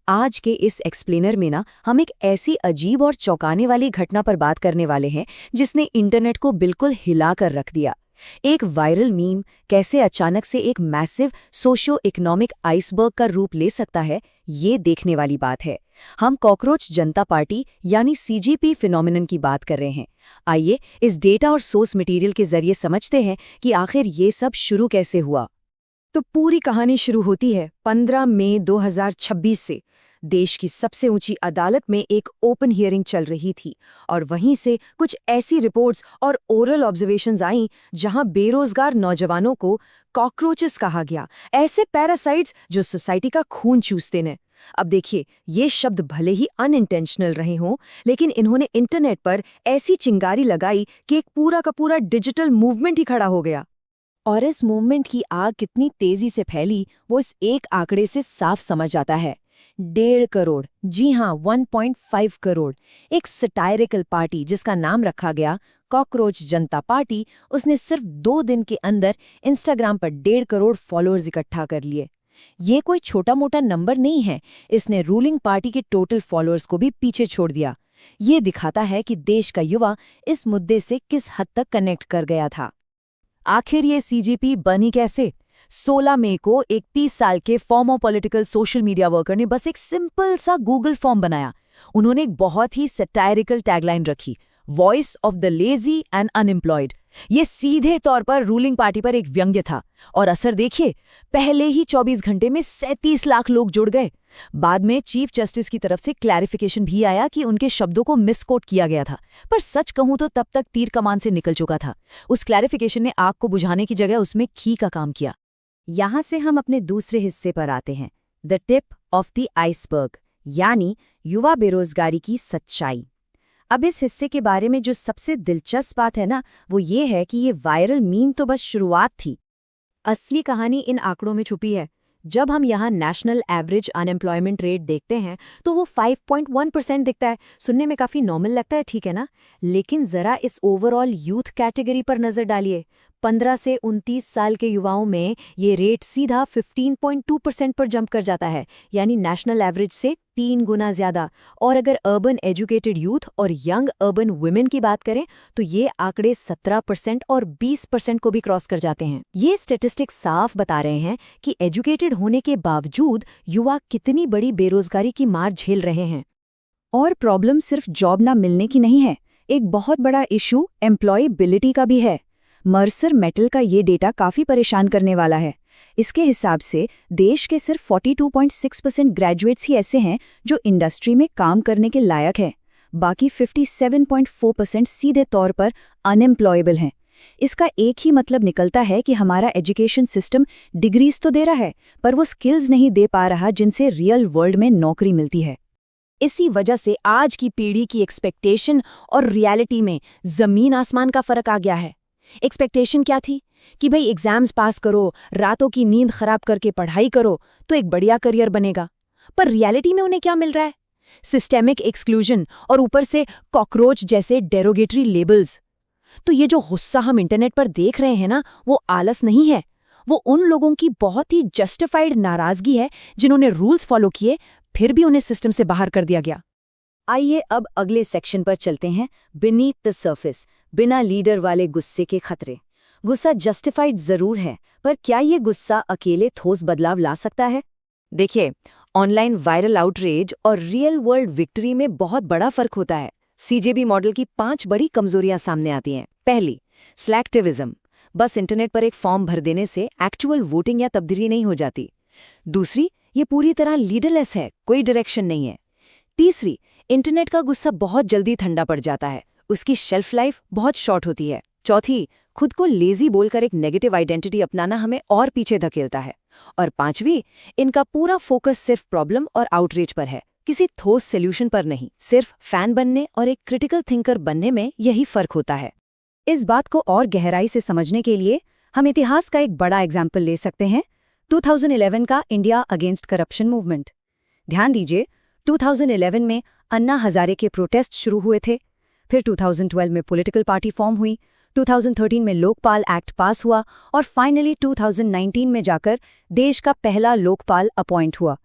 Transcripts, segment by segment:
आज के इस एक्सप्लेनर में ना हम एक ऐसी अजीब और चौंकाने वाली घटना पर बात करने वाले हैं जिसने इंटरनेट को बिल्कुल हिला कर रख दिया। एक वायरल मीम कैसे अचानक से एक मैसिव सोशियो इकोनॉमिक आइसबर्ग का रूप ले सकता है, ये देखने वाली बात है। हम कॉकरोच जनता पार्टी यानी सीजेपी फिनोमिनन की बात कर रहे हैं। आइए इस डेटा और सोर्स मटेरियल के जरिए समझते हैं कि आखिर ये सब शुरू कैसे हुआ। तो पूरी कहानी शुरू होती है 15 मई 2026 से। देश की सबसे ऊंची अदालत में एक ओपन हियरिंग चल रही थी और वहीं से कुछ ऐसी रिपोर्ट्स और ओरल ऑब्जर्वेशंस आईं जहां बेरोजगार नौजवानों को कॉकरोचेस कहा गया, ऐसे पैरासाइट्स जो सोसाइटी का खून चूसते ने। अब देखिए, ये शब्द भले ही अनइंटेंशनल रहे हों, लेकिन इन्होंने इंटरनेट पर ऐसी चिंगारी लगाई कि एक पूरा का पूरा डिजिटल मूवमेंट ही खड़ा हो गया। और इस मूवमेंट की आग कितनी तेजी से फैली वो इस एक आंकड़े से साफ समझ आता है। 1.5 करोड़, जी हाँ 1.5 करोड़। एक सटायरिकल पार्टी जिसका नाम रखा गया कॉकरोच जनता पार्टी, उसने सिर्फ 2 दिन के अंदर इंस्टाग्राम पर 1.5 करोड़ फॉलोअर्स इकट्ठा कर लिए। ये कोई छोटा मोटा नंबर नहीं है, इसने रूलिंग पार्टी के टोटल फॉलोअर्स को भी पीछे छोड़ दिया। ये दिखाता है कि देश का युवा इस मुद्दे से किस हद तक कनेक्ट कर गया था। आखिर ये सीजेपी बनी कैसे? 16 मई को एक 30 साल के farmer political social media worker ने बस एक सिंपल सा गूगल फॉर्म बनाया। उन्होंने एक बहुत ही सटायरिकल टैगलाइन रखी, voice of the lazy and unemployed. ये सीधे तौर पर रूलिंग पार्टी पर एक व्यंग्य था और असर देखिए, पहले ही 24 घंटे में 37 लाख लोग जुड़ गए। बाद में चीफ जस्टिस की तरफ से क्लैरिफिकेशन भी आया कि उनके शब्दों को मिसकोट किया गया था, पर सच कहूं तो तब तक तीर कमान से निकल चुका था। उस क्लैरिफिकेशन ने आग को बुझाने की जगह उसमें घी का काम किया। यहां से हम अपने दूसरे हिस्से पर आते हैं, the tip of the iceberg, यानी युवा बेरोजगारी की सच्चाई। अब इस हिस्से के बारे में जो सबसे दिलचस्प बात है ना, वो ये है कि ये वायरल मीम तो बस शुरुआत थी। असली कहानी इन आंकड़ों में छुपी है। जब हम यहाँ नेशनल एवरेज अनएम्प्लॉयमेंट रेट देखते हैं तो वो 5.1% दिखता है। सुनने में काफ़ी नॉर्मल लगता है, ठीक है ना? लेकिन ज़रा इस ओवरऑल यूथ कैटेगरी पर नज़र डालिए। 15 से 29 साल के युवाओं में ये रेट सीधा 15.2% पर जंप कर जाता है, यानी नेशनल एवरेज से 3 गुना ज़्यादा। और अगर अर्बन एजुकेटेड यूथ और यंग अर्बन वुमेन की बात करें तो ये आंकड़े 17% और 20% को भी क्रॉस कर जाते हैं। ये स्टेटिस्टिक्स साफ बता रहे हैं कि एजुकेटेड होने के बावजूद युवा कितनी बड़ी बेरोजगारी की मार झेल रहे हैं। और प्रॉब्लम सिर्फ जॉब ना मिलने की नहीं है, एक बहुत बड़ा इशू एम्प्लॉयबिलिटी का भी है। मर्सर मेटल का ये डेटा काफ़ी परेशान करने वाला है। इसके हिसाब से देश के सिर्फ 42.6% ग्रेजुएट्स ही ऐसे हैं जो इंडस्ट्री में काम करने के लायक हैं। बाकी 57.4% सीधे तौर पर अनएम्प्लॉयबल हैं। इसका एक ही मतलब निकलता है कि हमारा एजुकेशन सिस्टम डिग्रीज तो दे रहा है, पर वो स्किल्स नहीं दे पा रहा जिनसे रियल वर्ल्ड में नौकरी मिलती है। इसी वजह से आज की पीढ़ी की एक्सपेक्टेशन और रियलिटी में ज़मीन आसमान का फ़र्क आ गया है। एक्सपेक्टेशन क्या थी कि भाई एग्जाम्स पास करो, रातों की नींद खराब करके पढ़ाई करो तो एक बढ़िया करियर बनेगा। पर रियलिटी में उन्हें क्या मिल रहा है? सिस्टेमिक एक्सक्लूजन और ऊपर से कॉकरोच जैसे डेरोगेटरी लेबल्स। तो ये जो गुस्सा हम इंटरनेट पर देख रहे हैं ना, वो आलस नहीं है, वो उन लोगों की बहुत ही जस्टिफाइड नाराजगी है जिन्होंने रूल्स फॉलो किए फिर भी उन्हें सिस्टम से बाहर कर दिया गया। आइए अब अगले सेक्शन पर चलते हैं, बीनीथ द सर्फेस, बिना लीडर वाले गुस्से के खतरे। गुस्सा जस्टिफाइड जरूर है, पर क्या ये गुस्सा अकेले ठोस बदलाव ला सकता है? देखिए, ऑनलाइन वायरल आउटरेज और रियल वर्ल्ड विक्ट्री में बहुत बड़ा फर्क होता है। सीजेबी मॉडल की 5 बड़ी कमजोरियां सामने आती हैं। पहली, सिलेक्टिविज्म। बस इंटरनेट पर एक फॉर्म भर देने से एक्चुअल वोटिंग या तब्दीली नहीं हो जाती। दूसरी, ये पूरी तरह लीडरलेस है, कोई डायरेक्शन नहीं है। तीसरी, इंटरनेट का गुस्सा बहुत जल्दी ठंडा पड़ जाता है, उसकी शेल्फ लाइफ बहुत शॉर्ट होती है। चौथी, खुद को लेजी बोलकर एक नेगेटिव आइडेंटिटी अपनाना हमें और पीछे धकेलता है। और पांचवी, इनका पूरा फोकस सिर्फ प्रॉब्लम और आउटरीच पर है, किसी ठोस सॉल्यूशन पर नहीं। सिर्फ फैन बनने और एक क्रिटिकल थिंकर बनने में यही फर्क होता है। इस बात को और गहराई से समझने के लिए हम इतिहास का एक बड़ा एग्जाम्पल ले सकते हैं, 2011 का इंडिया अगेंस्ट करप्शन मूवमेंट। ध्यान दीजिए, 2011 में अन्ना हजारे के प्रोटेस्ट शुरू हुए थे, फिर 2012 में पॉलिटिकल पार्टी फॉर्म हुई, 2013 में लोकपाल एक्ट पास हुआ और फाइनली 2019 में जाकर देश का पहला लोकपाल अपॉइंट हुआ।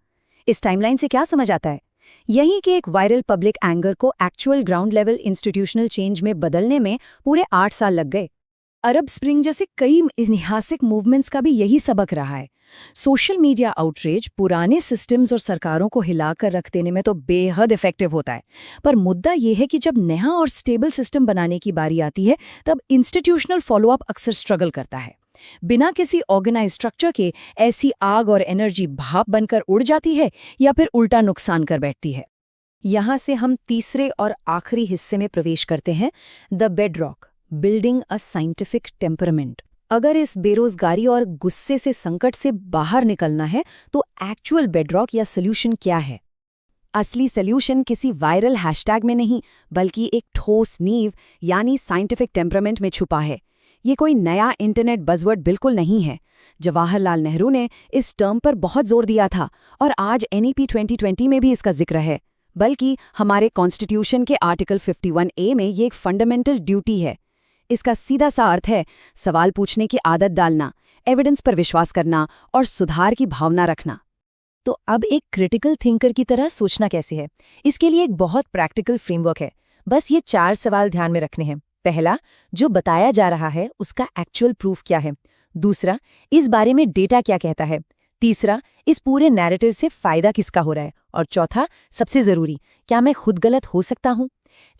इस टाइमलाइन से क्या समझ आता है? यही कि एक वायरल पब्लिक एंगर को actual ground level institutional change में बदलने में पूरे 8 साल लग गए। अरब स्प्रिंग जैसे कई ऐतिहासिक मूवमेंट्स का भी यही सबक रहा है। सोशल मीडिया आउटरीच पुराने सिस्टम्स और सरकारों को हिलाकर रख देने में तो बेहद इफेक्टिव होता है, पर मुद्दा यह है कि जब नया और स्टेबल सिस्टम बनाने की बारी आती है तब इंस्टीट्यूशनल फॉलोअप अक्सर स्ट्रगल करता है। बिना किसी ऑर्गेनाइज स्ट्रक्चर के ऐसी आग और एनर्जी भाप बनकर उड़ जाती है या फिर उल्टा नुकसान कर बैठती है। यहाँ से हम तीसरे और आखिरी हिस्से में प्रवेश करते हैं, the bedrock, building a scientific temperament. अगर इस बेरोजगारी और गुस्से से संकट से बाहर निकलना है तो एक्चुअल बेडरॉक या सॉल्यूशन क्या है? असली सॉल्यूशन किसी वायरल हैशटैग में नहीं, बल्कि एक ठोस नींव यानी साइंटिफिक टेम्परामेंट में छुपा है। ये कोई नया इंटरनेट बज़वर्ड बिल्कुल नहीं है। जवाहरलाल नेहरू ने इस टर्म पर बहुत जोर दिया था और आज NEP 2020 में भी इसका जिक्र है, बल्कि हमारे कॉन्स्टिट्यूशन के आर्टिकल 51A में ये एक फंडामेंटल ड्यूटी है। इसका सीधा सा अर्थ है सवाल पूछने की आदत डालना, एविडेंस पर विश्वास करना और सुधार की भावना रखना। तो अब एक क्रिटिकल थिंकर की तरह सोचना कैसे है? इसके लिए एक बहुत प्रैक्टिकल फ्रेमवर्क है। बस ये 4 सवाल ध्यान में रखने हैं। पहला, जो बताया जा रहा है उसका एक्चुअल प्रूफ क्या है? दूसरा, इस बारे में डेटा क्या कहता है? तीसरा, इस पूरे नैरेटिव से फायदा किसका हो रहा है? और चौथा, सबसे जरूरी, क्या मैं खुद गलत हो सकता हूं?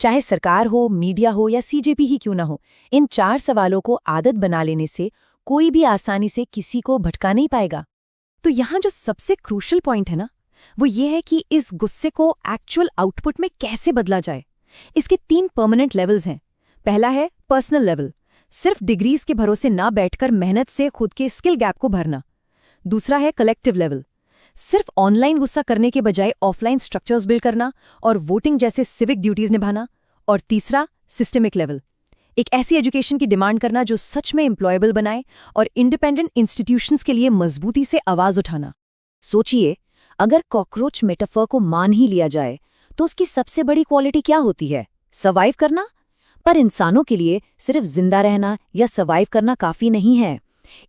चाहे सरकार हो, मीडिया हो या CJP ही क्यों ना हो, इन 4 सवालों को आदत बना लेने से कोई भी आसानी से किसी को भटका नहीं पाएगा। तो यहाँ जो सबसे क्रूशल पॉइंट है ना, वो ये है कि इस गुस्से को एक्चुअल आउटपुट में कैसे बदला जाए। इसके 3 परमानेंट लेवल्स हैं। पहला है पर्सनल लेवल, सिर्फ डिग्रीज के भरोसे ना बैठकर मेहनत से खुद के स्किल गैप को भरना। दूसरा है कलेक्टिव लेवल, सिर्फ ऑनलाइन गुस्सा करने के बजाय ऑफलाइन स्ट्रक्चर्स बिल्ड करना और वोटिंग जैसे सिविक ड्यूटीज निभाना। और तीसरा सिस्टमिक लेवल, एक ऐसी एजुकेशन की डिमांड करना जो सच में एम्प्लॉयबल बनाए और इंडिपेंडेंट इंस्टीट्यूशंस के लिए मजबूती से आवाज उठाना। सोचिए, अगर कॉकरोच मेटाफर को मान ही लिया जाए तो उसकी सबसे बड़ी क्वालिटी क्या होती है? सर्वाइव करना। पर इंसानों के लिए सिर्फ जिंदा रहना या सर्वाइव करना काफी नहीं है।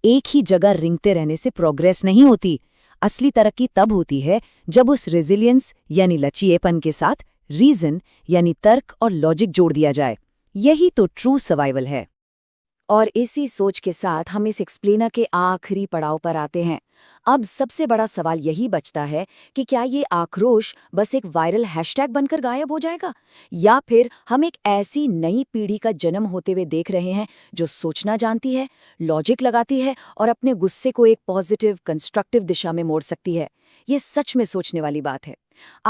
एक ही जगह रिंगते रहने से प्रोग्रेस नहीं होती। असली तरक्की तब होती है जब उस रेजिलियंस यानी लचीलेपन के साथ रीजन यानी तर्क और लॉजिक जोड़ दिया जाए। यही तो ट्रू सर्वाइवल है। और इसी सोच के साथ हम इस एक्सप्लेनर के आखिरी पड़ाव पर आते हैं। अब सबसे बड़ा सवाल यही बचता है कि क्या ये आक्रोश बस एक वायरल हैशटैग बनकर गायब हो जाएगा, या फिर हम एक ऐसी नई पीढ़ी का जन्म होते हुए देख रहे हैं जो सोचना जानती है, लॉजिक लगाती है और अपने गुस्से को एक पॉजिटिव कंस्ट्रक्टिव दिशा में मोड़ सकती है। ये सच में सोचने वाली बात है।